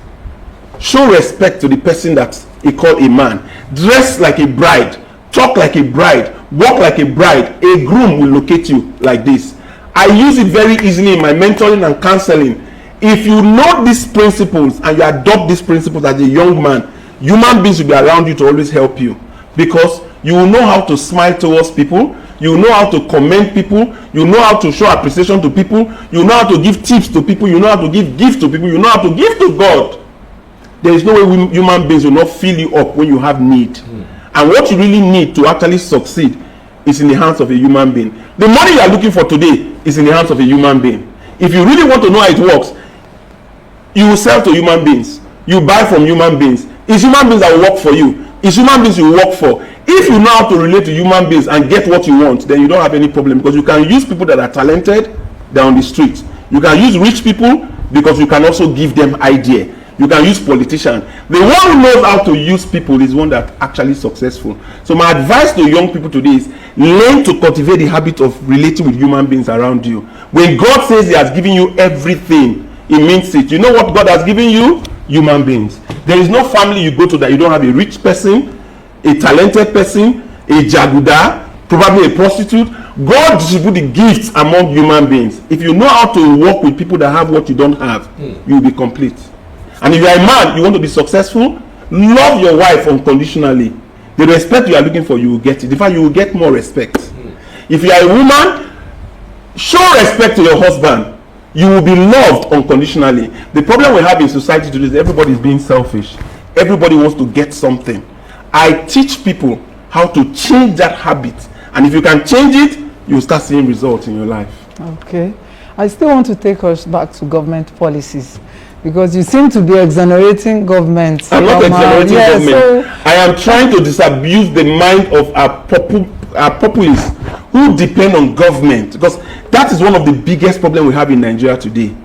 show respect to the person that you call a man. Dress like a bride. Talk like a bride. Walk like a bride. A groom will locate you like this. I use it very easily in my mentoring and counseling. If you know these principles and you adopt these principles as a young man, human beings will be around you to always help you, because you will know how to smile towards people, you will know how to commend people, you know how to show appreciation to people, you know how to give tips to people, you know how to give gifts to people, you know how to give to God. There is no way human beings will not fill you up when you have need. And what you really need to actually succeed is in the hands of a human being. The money you are looking for today is in the hands of a human being. If you really want to know how it works, you will sell to human beings. You buy from human beings. It's human beings that will work for you. It's human beings you work for. If you know how to relate to human beings and get what you want, then you don't have any problem, because you can use people that are talented down the street. You can use rich people because you can also give them idea. You can use politicians. The one who knows how to use people is one that actually successful. So my advice to young people today is learn to cultivate the habit of relating with human beings around you. When God says he has given you everything, it means it. You know what God has given you? Human beings. There is no family you go to that you don't have a rich person, a talented person, a jaguda, probably a prostitute. God distributes the gifts among human beings. If you know how to work with people that have what you don't have, you will be complete. And if you are a man, you want to be successful, love your wife unconditionally. The respect you are looking for, you will get it. In fact, you will get more respect. If you are a woman, show respect to your husband. You will be loved unconditionally. The problem we have in society today is everybody is being selfish. Everybody wants to get something. I teach people how to change that habit. And if you can change it, you'll start seeing results in your life. Okay. I still want to take us back to government policies, because you seem to be exonerating government. I'm not exonerating government. So I am trying to disabuse the mind of our populists who depend on government, because that is one of the biggest problems we have in Nigeria today.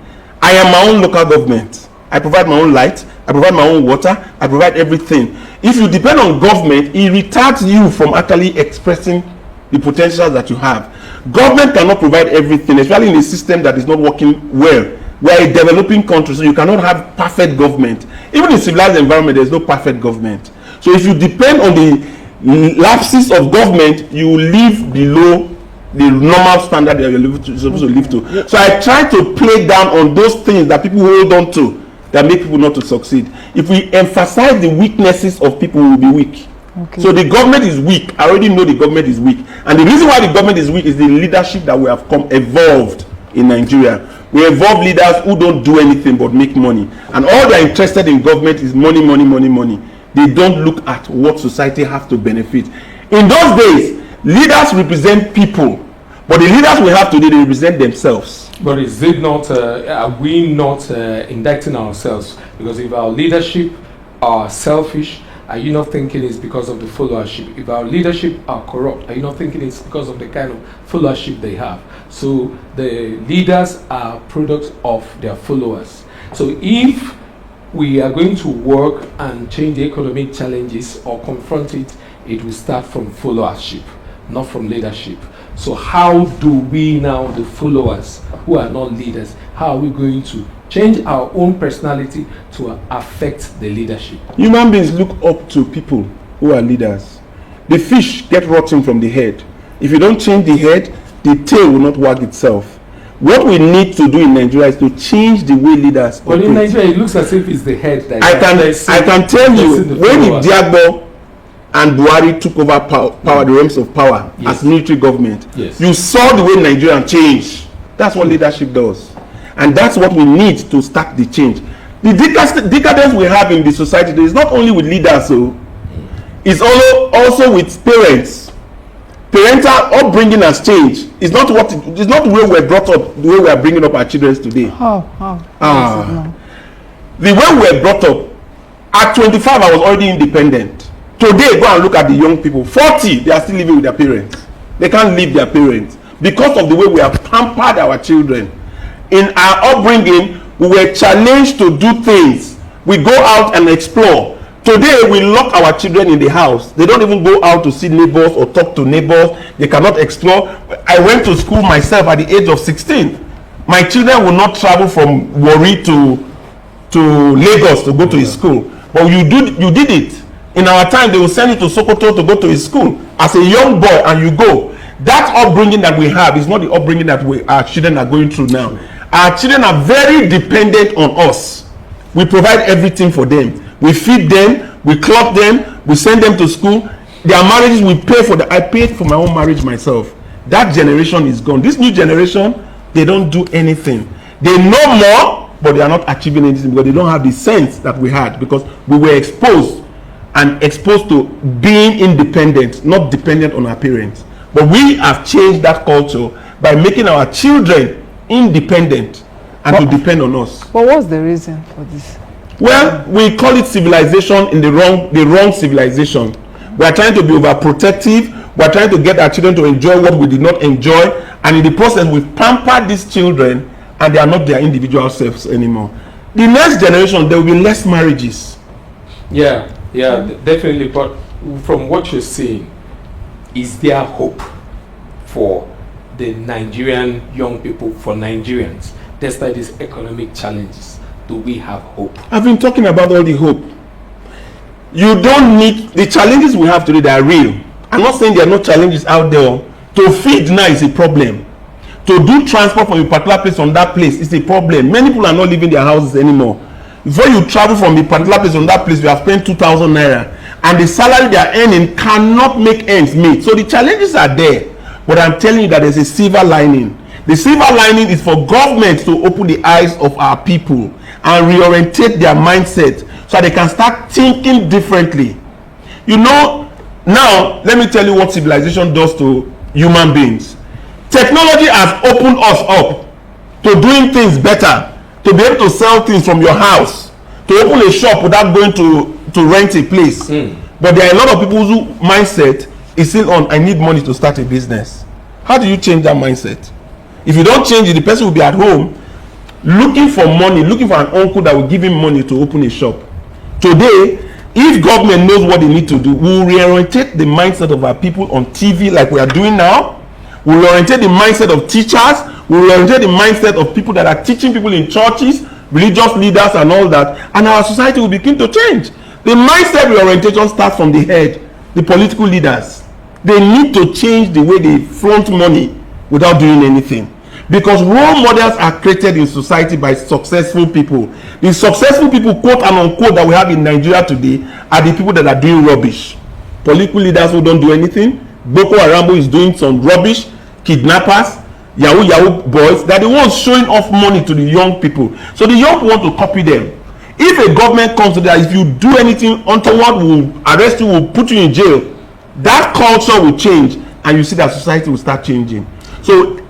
I am my own local government. I provide my own light, I provide my own water, I provide everything. If you depend on government, it retards you from actually expressing the potential that you have. Government cannot provide everything, especially in a system that is not working well. We are a developing country, so you cannot have perfect government. Even in civilized environment, there is no perfect government. So if you depend on the lapses of government, you will live below the normal standard that you're supposed to live to. So I try to play down on those things that people hold on to that make people not to succeed. If we emphasize the weaknesses of people, we will be weak. Okay. So the government is weak. I already know the government is weak. And the reason why the government is weak is the leadership that we have evolved in Nigeria. We evolve leaders who don't do anything but make money. And all they're interested in government is money, money, money, money. They don't look at what society has to benefit. In those days, leaders represent people. But the leaders we have today, they represent themselves. But is it not, are we not indicting ourselves? Because if our leadership are selfish are you not thinking it's because of the followership? If our leadership are corrupt, are you not thinking it's because of the kind of followership they have? So the leaders are products of their followers. So if we are going to work and change the economic challenges or confront it, it will start from followership, not from leadership. So how do we now, the followers who are not leaders, how are we going to change our own personality to affect the leadership? Human beings look up to people who are leaders. The fish get rotten from the head. If you don't change the head, the tail will not wag itself. What we need to do in Nigeria is to change the way leaders operate. Well, in Nigeria, it looks as if it's the head that I can tell you, when Diagbo and Buhari took over power, the realms of power, as military government, you saw the way Nigeria changed. That's what leadership does. And that's what we need to start the change. The decadence we have in the society today is not only with leaders, so it's also with parents. Parental upbringing has changed. It's not the way we're brought up, the way we are bringing up our children today. The way we're brought up, at 25 I was already independent. Today, go and look at the young people. 40, they are still living with their parents. They can't leave their parents because of the way we have pampered our children. In our upbringing, we were challenged to do things. We go out and explore. Today, we lock our children in the house. They don't even go out to see neighbors or talk to neighbors. They cannot explore. I went to school myself at the age of 16. My children will not travel from Warri to Lagos to go to his school. But you did it. In our time, they will send you to Sokoto to go to his school as a young boy, and you go. That upbringing that we have is not the upbringing that our children are going through now. Our children are very dependent on us. We provide everything for them. We feed them, we clothe them, we send them to school. Their marriages, we pay for them. I paid for my own marriage myself. That generation is gone. This new generation, they don't do anything. They know more, but they are not achieving anything because they don't have the sense that we had, because we were exposed to being independent, not dependent on our parents. But we have changed that culture by making our children independent and to depend on us. But what's the reason for this? Well, we call it civilization in the wrong civilization. We are trying to be overprotective. We are trying to get our children to enjoy what we did not enjoy, and in the process, we pamper these children, and they are not their individual selves anymore. The next generation, there will be less marriages. Yeah, definitely. But from what you're saying, is there hope for the Nigerian young people, for Nigerians, despite these economic challenges? Do we have hope? I've been talking about all the hope. You don't need the challenges we have today. They are real. I'm not saying there are no challenges out there. To feed now is a problem. To do transport from a particular place on that place is a problem. Many people are not leaving their houses anymore. Before you travel from a particular place on that place, you have spent 2,000 naira, and the salary they are earning cannot make ends meet. So the challenges are there, but I'm telling you that there's a silver lining. The silver lining is for government to open the eyes of our people and reorientate their mindset so they can start thinking differently. You know, now let me tell you what civilization does to human beings. Technology has opened us up to doing things better, to be able to sell things from your house, to open a shop without going to rent a place. But there are a lot of people whose mindset is still on, I need money to start a business. How do you change that mindset? If you don't change it, the person will be at home looking for money, looking for an uncle that will give him money to open a shop. Today, if government knows what they need to do, we'll reorientate the mindset of our people on TV like we are doing now. We'll orientate the mindset of teachers. We'll orientate the mindset of people that are teaching people in churches, religious leaders and all that. And our society will begin to change. The mindset reorientation starts from the head, the political leaders. They need to change the way they flaunt money without doing anything. Because role models are created in society by successful people. The successful people, quote and unquote, that we have in Nigeria today are the people that are doing rubbish. Political leaders who don't do anything. Boko Haram is doing some rubbish. Kidnappers, Yahoo boys, they're the ones showing off money to the young people. So the young people want to copy them. If a government comes to that, if you do anything untoward, will arrest you, will put you in jail. That culture will change, and you see that society will start changing. So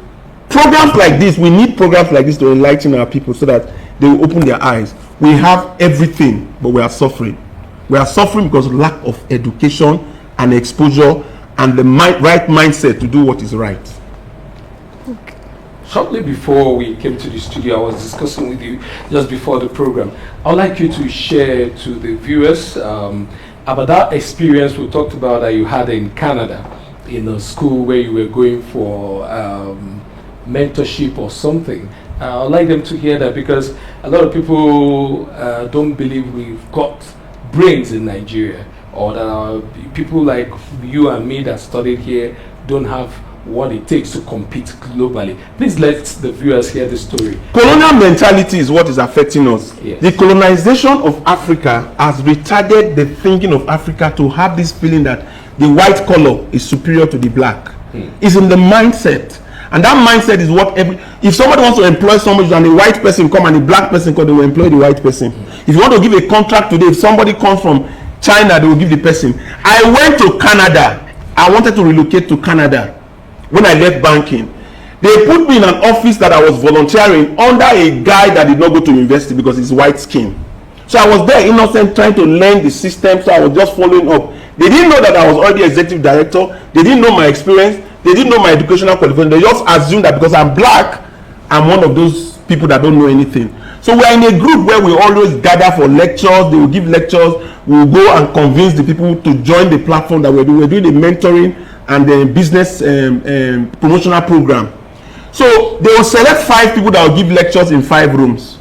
programs like this, we need programs like this to enlighten our people so that they will open their eyes. We have everything, but we are suffering. We are suffering because of lack of education and exposure and the right mindset to do what is right. Shortly before we came to the studio, I was discussing with you just before the program. I'd like you to share to the viewers about that experience we talked about that you had in Canada, in a school where you were going for mentorship or something. I'd like them to hear that, because a lot of people don't believe we've got brains in Nigeria, or that people like you and me that studied here don't have what it takes to compete globally. Please let the viewers hear the story. Colonial mentality is what is affecting us. Yes. The colonization of Africa has retarded the thinking of Africa to have this feeling that the white color is superior to the black. It's in the mindset. And that mindset is what if somebody wants to employ somebody and a white person come and a black person come, they will employ the white person. If you want to give a contract today, if somebody comes from China, they will give the person. I went to Canada. I wanted to relocate to Canada. When I left banking, they put me in an office that I was volunteering under a guy that did not go to university because he's white skin. So I was there innocent, trying to learn the system, so I was just following up. They didn't know that I was already executive director. They didn't know my experience. They didn't know my educational qualification. They just assumed that because I'm black, I'm one of those people that don't know anything. So we're in a group where we always gather for lectures. They will give lectures. We will go and convince the people to join the platform that we're doing. We're doing the mentoring and the business promotional program. So they will select 5 people that will give lectures in 5 rooms.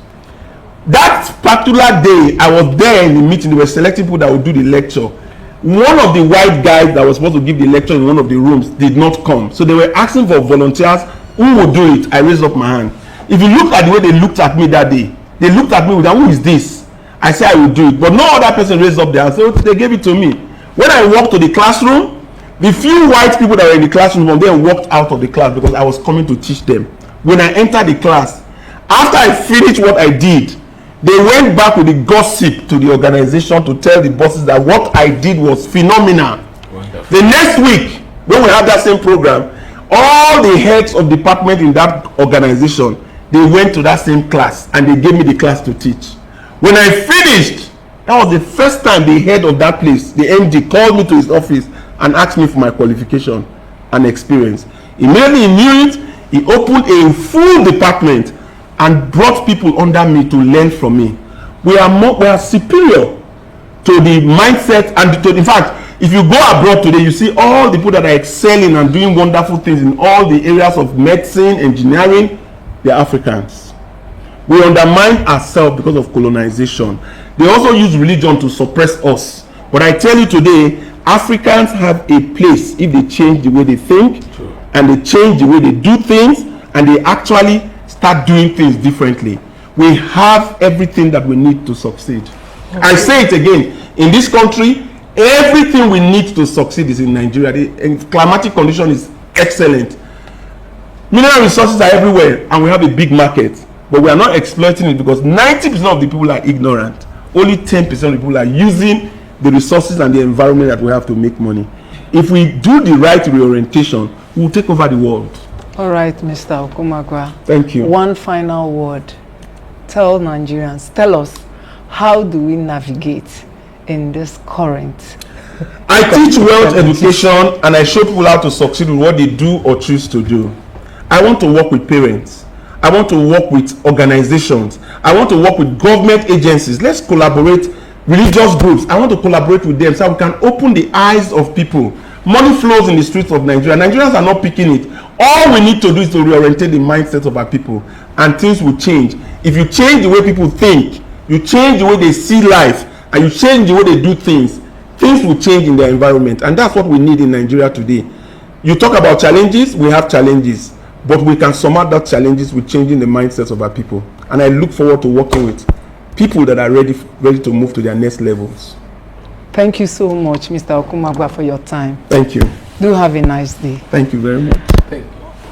That particular day, I was there in the meeting. They were selecting people that would do the lecture. One of the white guys that was supposed to give the lecture in one of the rooms did not come. So they were asking for volunteers who would do it. I raised up my hand. If you look at the way they looked at me that day, they looked at me with, who is this? I said I will do it. But no other person raised up their hand. So they gave it to me. When I walked to the classroom, the few white people that were in the classroom from there walked out of the class because I was coming to teach them. When I entered the class, after I finished what I did, they went back with the gossip to the organization to tell the bosses that what I did was phenomenal. Wonderful. The next week, when we had that same program, all the heads of department in that organization, they went to that same class and they gave me the class to teach. When I finished, that was the first time the head of that place, the MD, called me to his office and asked me for my qualification and experience. Immediately he knew it, he opened a full department and brought people under me to learn from me. We are superior to the mindset and in fact, if you go abroad today, you see all the people that are excelling and doing wonderful things in all the areas of medicine, engineering, they are Africans. We undermine ourselves because of colonization. They also use religion to suppress us. But I tell you today, Africans have a place if they change the way they think. True. And they change the way they do things and they actually start doing things differently. We have everything that we need to succeed. Okay. I say it again, in this country, everything we need to succeed is in Nigeria. The climatic condition is excellent. Mineral resources are everywhere and we have a big market, but we are not exploiting it because 90% of the people are ignorant. Only 10% of the people are using the resources and the environment that we have to make money. If we do the right reorientation, we will take over the world. All right, Mr. Okumagba. Thank you. One final word. Tell Nigerians, tell us, how do we navigate in this current? I teach wealth education and I show people how to succeed with what they do or choose to do. I want to work with parents. I want to work with organizations. I want to work with government agencies. Let's collaborate. Religious groups, I want to collaborate with them so we can open the eyes of people. Money flows in the streets of Nigeria. Nigerians are not picking it. All we need to do is to reorientate the mindset of our people and things will change. If you change the way people think, you change the way they see life, and you change the way they do things, things will change in their environment. And that's what we need in Nigeria today. You talk about challenges, we have challenges, but we can surmount that challenges with changing the mindsets of our people. And I look forward to working with people that are ready to move to their next levels. Thank you so much, Mr. Okumagba, for your time. Thank you. Do have a nice day. Thank you very much. Thank you.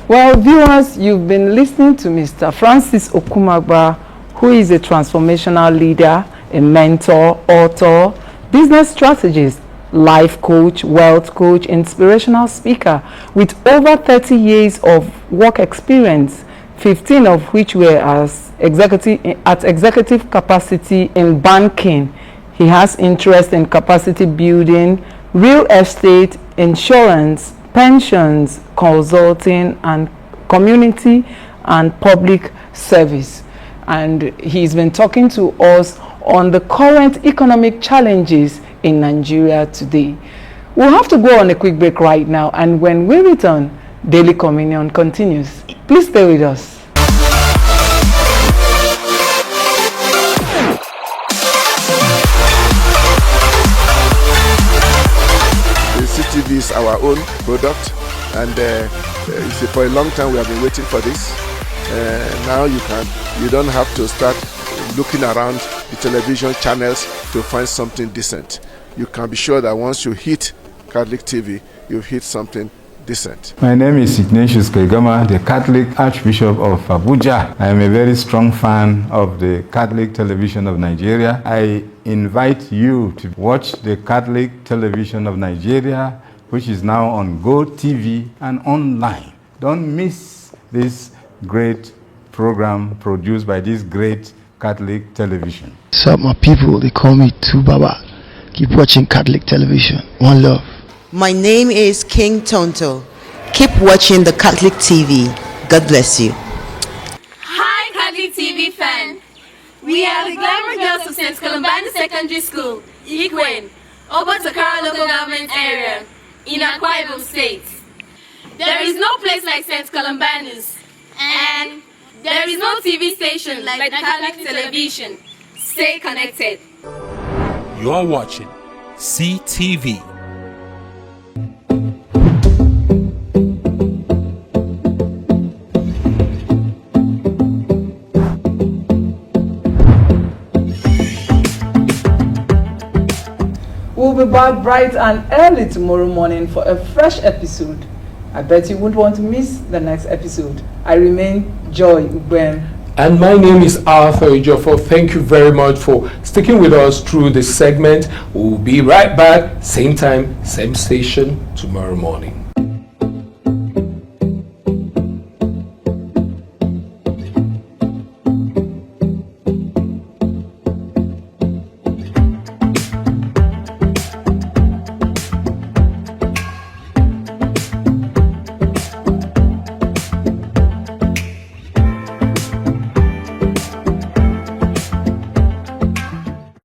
Well, viewers, you've been listening to Mr. Francis Okumagba, who is a transformational leader, a mentor, author, business strategist, life coach, wealth coach, inspirational speaker with over 30 years of work experience, 15 of which were as executive capacity in banking. He has interest in capacity building, real estate, insurance, pensions, consulting, and community and public service. And he's been talking to us on the current economic challenges in Nigeria today. We'll have to go on a quick break right now, and when we return, Daily Communion continues. Please stay with us. The CTV is our own product, and for a long time we have been waiting for this. Now you don't have to start looking around the television channels to find something decent. You can be sure that once you hit Catholic TV, you've hit something decent. My name is Ignatius Koigama, the Catholic Archbishop of Abuja. I am a very strong fan of the Catholic television of Nigeria. I invite you to watch the Catholic television of Nigeria, which is now on Go TV and online. Don't miss this great program produced by this great Catholic television. So my people, they call me Tubaba. Keep watching Catholic television. One love. My name is King Tonto. Keep watching the Catholic TV. God bless you. Hi, Catholic TV fan. We are the Glamour Girls of St. Columbani Secondary School, Ikwen, Obatakara local government area, in Akwa Ibom State. There is no place like St. Columbani's, and there is no TV station like the Catholic television. Stay connected. You are watching CTV. We'll be back bright and early tomorrow morning for a fresh episode. I bet you wouldn't want to miss the next episode. I remain Joy Ubem. And my name is Arthur Ejiofor. Thank you very much for sticking with us through this segment. We'll be right back, same time, same station, tomorrow morning.